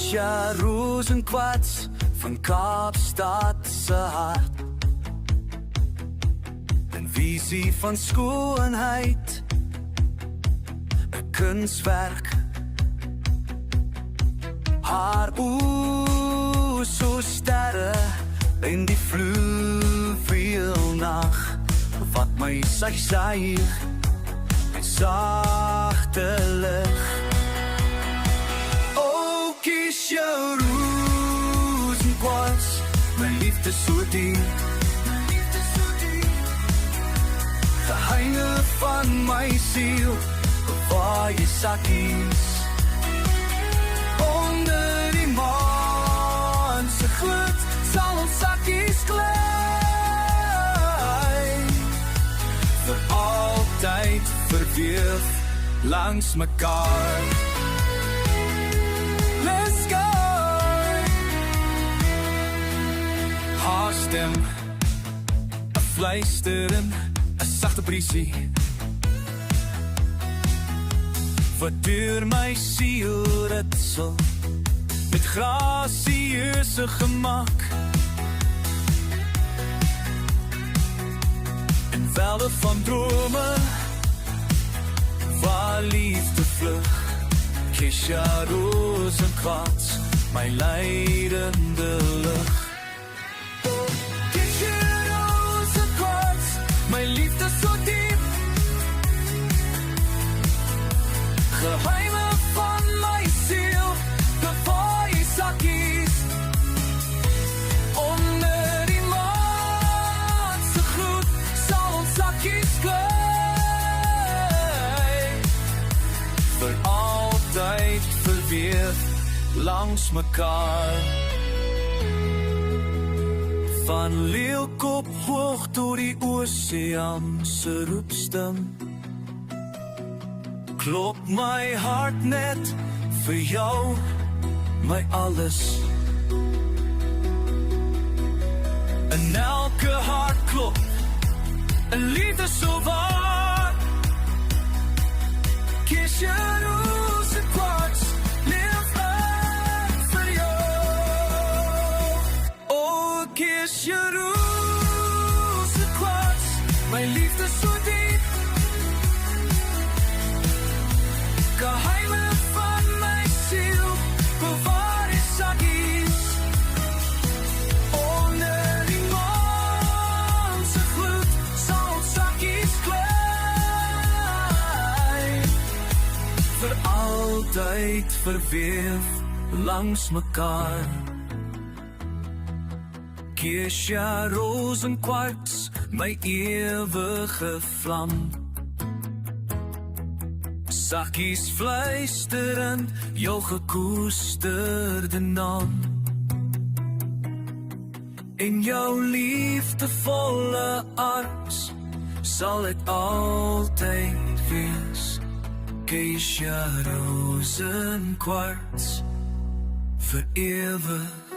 Keesha Rozenkwarts van Kaapstad se hart. 'n visie van skoonheid, 'n kunswerk. Haar oë so sterre in die fluweelnag, wat my suig en sagte lig. O Keesha Rozenkwarts, my liefde so diep, geheime van my siel, bewaar jy sakkies onder die maan se gloed, sal ons sakkies glij, vir altyd verweef langs mekaar. Let's go! Haar stem, 'n fluisteren, 'n sagte briesie, wat deur my siel ritsel, met grasieuse gemak. En velde van drome, waar liefde vlug. Keesha Rozenkwarts, my leidende lig. Keesha Rozenkwarts, my liefde so diep, geheime van my siel, bewaar jy sakkies onder die maan se gloed, sal ons sakkies glij, vir altyd verweef langs mekaar. Van Leeukop hoog tot die oseaan se roepstem, klop my hart net vir jou, my alles. In elke hartklop 'n liefde so waar. Keesha Rozenkwarts, leef ek vir jou. O Keesha Rozenkwarts, my liefde so diep, geheime van my siel, bewaar die sakkies onder die maan se gloed, sal ons sakkies glij, vir altyd verweef langs mekaar. Keesha Rozenkwarts, my ewige vlam, sakkies fluisterend, jou gekoesterde naam. In jou liefdevolle arms sal ek altyd wees. Keesha Rozenkwarts, vir ewig.